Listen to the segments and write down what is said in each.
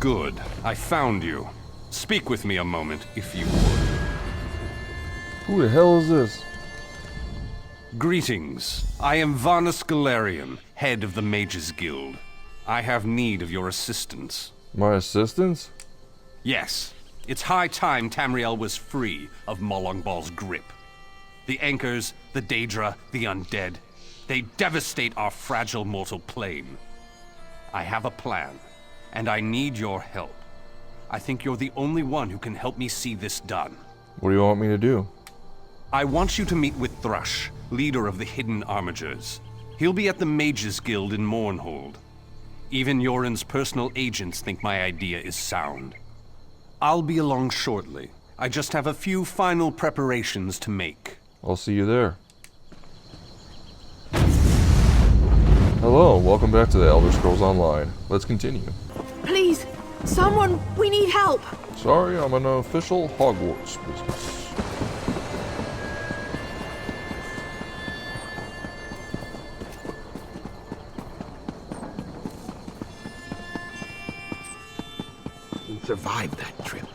Good. I found you. Speak with me a moment, if you would. Who the hell is this? Greetings. I am Varnus Galarian, head of the Mages Guild. I have need of your assistance. My assistance? Yes. It's high time Tamriel was free of Molongbal's grip. The Anchors, the Daedra, the Undead, they devastate our fragile mortal plane. I have a plan, and I need your help. I think you're the only one who can help me see this done. What do you want me to do? I want you to meet with Thrush, leader of the Hidden Armigers. He'll be at the Mages Guild in Mournhold. Even Yoren's personal agents think my idea is sound. I'll be along shortly. I just have a few final preparations to make. I'll see you there. Hello, welcome back to the Elder Scrolls Online. Let's continue. Please, someone, we need help. Sorry, I'm an official Hogwarts business. Survived that trip.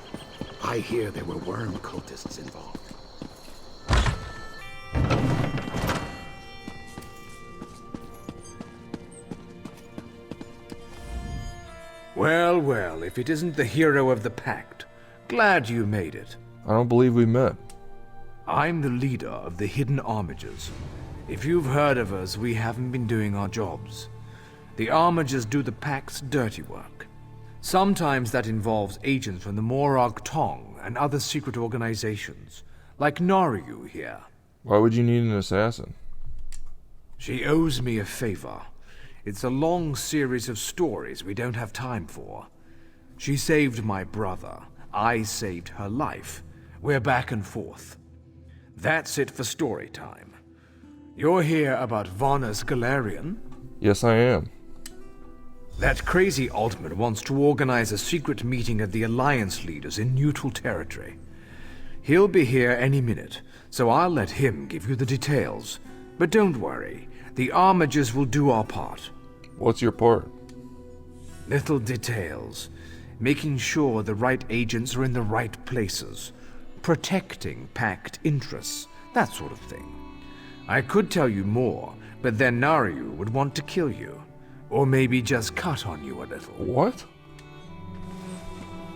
I hear there were worm cultists involved. Well, well, if it isn't the hero of the Pact. Glad you made it. I don't believe we met. I'm the leader of the Hidden Armigers. If you've heard of us, we haven't been doing our jobs. The Armigers do the Pact's dirty work. Sometimes that involves agents from the Morag Tong and other secret organizations, like Naryu here. Why would you need an assassin? She owes me a favor. It's a long series of stories we don't have time for. She saved my brother. I saved her life. We're back and forth. That's it for story time. You're here about Varnus Galarian? Yes, I am. That crazy Altman wants to organize a secret meeting of the Alliance leaders in neutral territory. He'll be here any minute, so I'll let him give you the details. But don't worry, the Armigers will do our part. What's your part? Little details. Making sure the right agents are in the right places. Protecting Pact interests, that sort of thing. I could tell you more, but then Naryu would want to kill you. Or maybe just cut on you a little. What?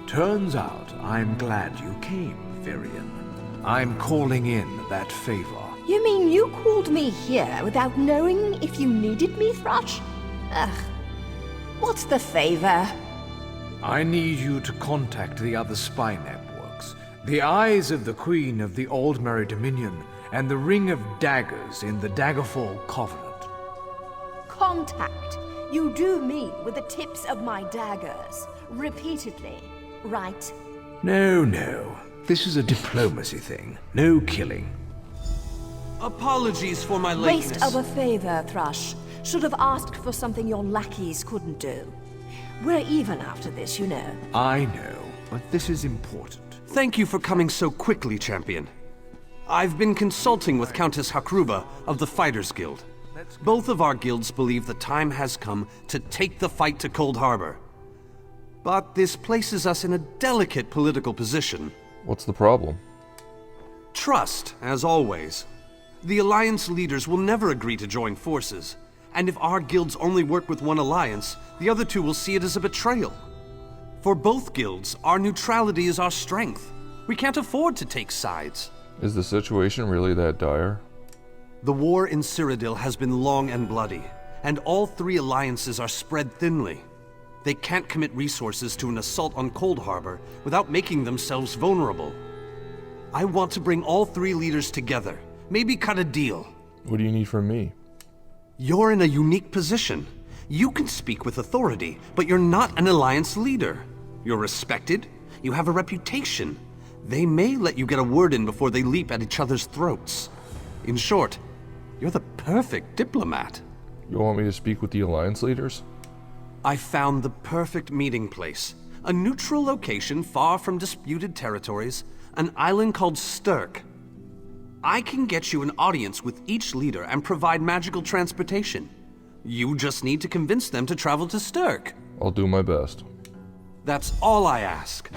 Turns out I'm glad you came, Virian. I'm calling in that favor. You mean you called me here without knowing if you needed me, Thrush? Ugh. What's the favor? I need you to contact the other spy networks. The Eyes of the Queen of the Aldmeri Dominion and the Ring of Daggers in the Daggerfall Covenant. Contact. You do mean with the tips of my daggers, repeatedly, right? No, no. This is a diplomacy thing. No killing. Apologies for my lateness. Waste of a favor, Thrush. Should have asked for something your lackeys couldn't do. We're even after this, you know. I know, but this is important. Thank you for coming so quickly, Champion. I've been consulting with Countess Hakruba of the Fighters Guild. Both of our guilds believe the time has come to take the fight to Cold Harbor. But this places us in a delicate political position. What's the problem? Trust, as always. The Alliance leaders will never agree to join forces, and if our guilds only work with one alliance, the other two will see it as a betrayal. For both guilds, our neutrality is our strength. We can't afford to take sides. Is the situation really that dire? The war in Cyrodiil has been long and bloody, and all three alliances are spread thinly. They can't commit resources to an assault on Cold Harbor without making themselves vulnerable. I want to bring all three leaders together, maybe cut a deal. What do you need from me? You're in a unique position. You can speak with authority, but you're not an alliance leader. You're respected, you have a reputation. They may let you get a word in before they leap at each other's throats. In short, you're the perfect diplomat. You want me to speak with the Alliance leaders? I found the perfect meeting place. A neutral location far from disputed territories, an island called Stirk. I can get you an audience with each leader and provide magical transportation. You just need to convince them to travel to Stirk. I'll do my best. That's all I ask.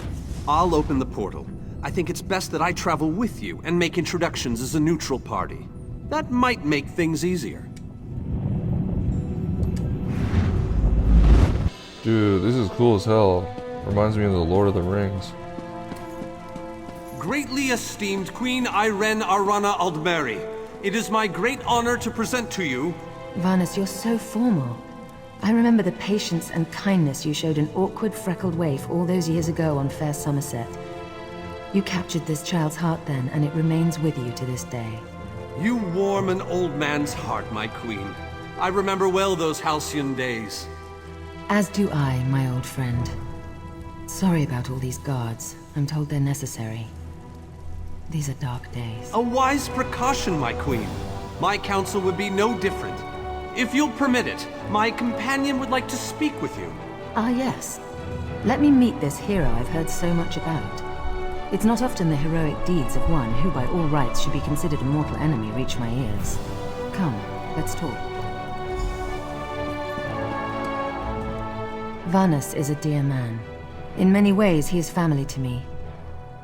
I'll open the portal. I think it's best that I travel with you and make introductions as a neutral party. That might make things easier. Dude, this is cool as hell. Reminds me of the Lord of the Rings. Greatly esteemed Queen Irene Arana Aldmeri, it is my great honor to present to you... Varnus, you're so formal. I remember the patience and kindness you showed an awkward, freckled waif all those years ago on fair Somerset. You captured this child's heart then, and it remains with you to this day. You warm an old man's heart, my queen. I remember well those halcyon days. As do I, my old friend. Sorry about all these guards. I'm told they're necessary. These are dark days. A wise precaution, my queen. My counsel would be no different. If you'll permit it, my companion would like to speak with you. Ah, yes. Let me meet this hero I've heard so much about. It's not often the heroic deeds of one who by all rights should be considered a mortal enemy reach my ears. Come, let's talk. Varnus is a dear man. In many ways, he is family to me.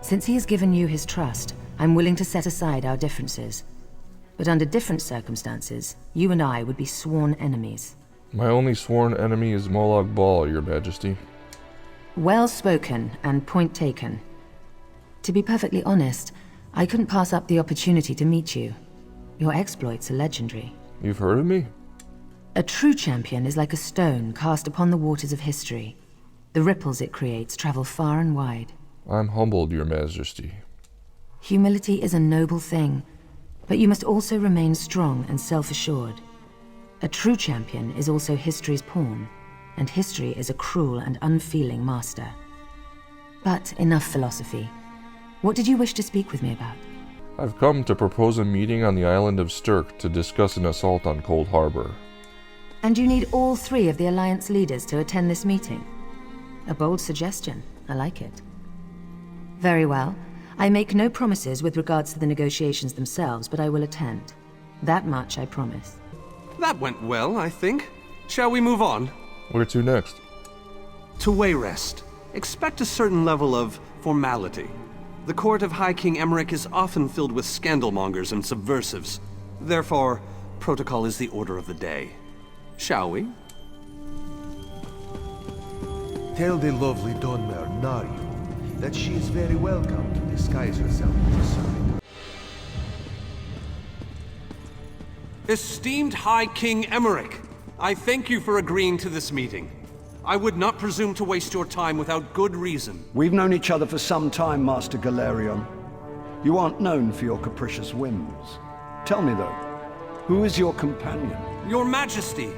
Since he has given you his trust, I'm willing to set aside our differences. But under different circumstances, you and I would be sworn enemies. My only sworn enemy is Molag Bal, Your Majesty. Well spoken, and point taken. To be perfectly honest, I couldn't pass up the opportunity to meet you. Your exploits are legendary. You've heard of me? A true champion is like a stone cast upon the waters of history. The ripples it creates travel far and wide. I'm humbled, Your Majesty. Humility is a noble thing, but you must also remain strong and self-assured. A true champion is also history's pawn, and history is a cruel and unfeeling master. But enough philosophy. What did you wish to speak with me about? I've come to propose a meeting on the island of Stirk to discuss an assault on Cold Harbor. And you need all three of the Alliance leaders to attend this meeting? A bold suggestion. I like it. Very well. I make no promises with regards to the negotiations themselves, but I will attend. That much I promise. That went well, I think. Shall we move on? Where to next? To Wayrest. Expect a certain level of formality. The court of High King Emmerich is often filled with scandalmongers and subversives. Therefore, protocol is the order of the day. Shall we? Tell the lovely Dunmer, Naryu, that she is very welcome to disguise herself as a servant. Esteemed High King Emmerich, I thank you for agreeing to this meeting. I would not presume to waste your time without good reason. We've known each other for some time, Master Galerion. You aren't known for your capricious whims. Tell me, though, who is your companion? Your Majesty,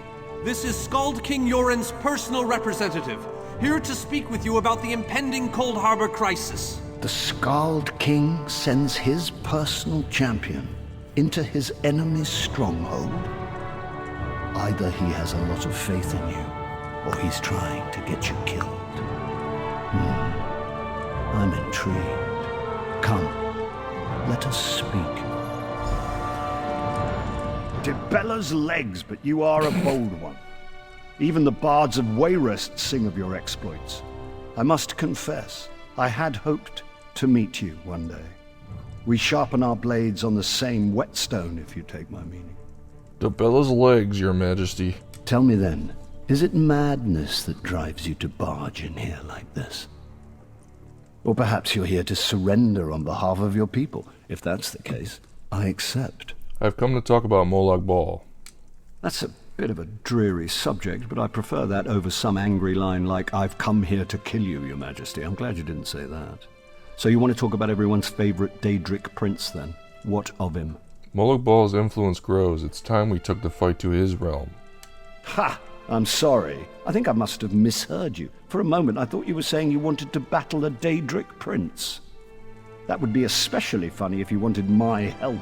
this is Skald King Yoren's personal representative, here to speak with you about the impending Cold Harbor crisis. The Skald King sends his personal champion into his enemy's stronghold. Either he has a lot of faith in you, or he's trying to get you killed. I'm intrigued. Come, let us speak. Dibella's legs, but you are a bold one. Even the bards of Wayrest sing of your exploits. I must confess, I had hoped to meet you one day. We sharpen our blades on the same whetstone, if you take my meaning. Dibella's legs, Your Majesty. Tell me then, is it madness that drives you to barge in here like this? Or perhaps you're here to surrender on behalf of your people. If that's the case, I accept. I've come to talk about Molag Bal. That's a bit of a dreary subject, but I prefer that over some angry line like, "I've come here to kill you, Your Majesty." I'm glad you didn't say that. So you want to talk about everyone's favorite Daedric prince, then? What of him? Molag Bal's influence grows. It's time we took the fight to his realm. Ha! I'm sorry. I think I must have misheard you. For a moment, I thought you were saying you wanted to battle a Daedric prince. That would be especially funny if you wanted my help.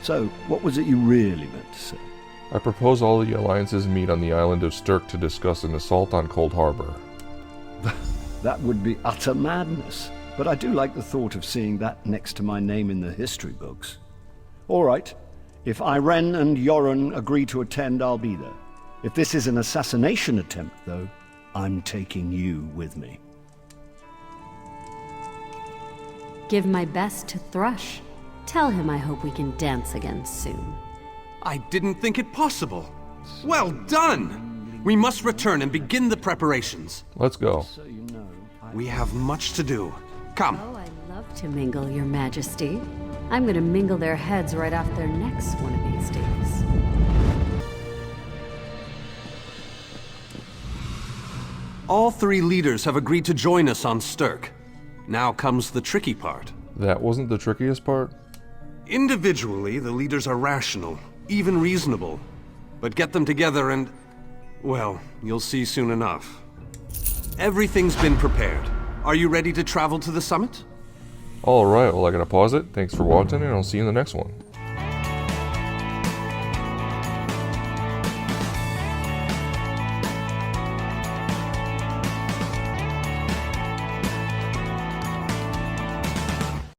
So, what was it you really meant to say? I propose all the alliances meet on the island of Stirk to discuss an assault on Cold Harbor. That would be utter madness. But I do like the thought of seeing that next to my name in the history books. All right. If Irene and Yoren agree to attend, I'll be there. If this is an assassination attempt, though, I'm taking you with me. give my best to Thrush. Tell him I hope we can dance again soon. I didn't think it possible. Well done! We must return and begin the preparations. Let's go. We have much to do. Come. Oh, I love to mingle, Your Majesty. I'm gonna mingle their heads right off their necks one of these days. All 3 leaders have agreed to join us on Stirk. Now comes the tricky part. That wasn't the trickiest part? Individually, the leaders are rational, even reasonable. But get them together and, well, you'll see soon enough. Everything's been prepared. Are you ready to travel to the summit? Alright, well I gotta pause it. Thanks for watching and I'll see you in the next one.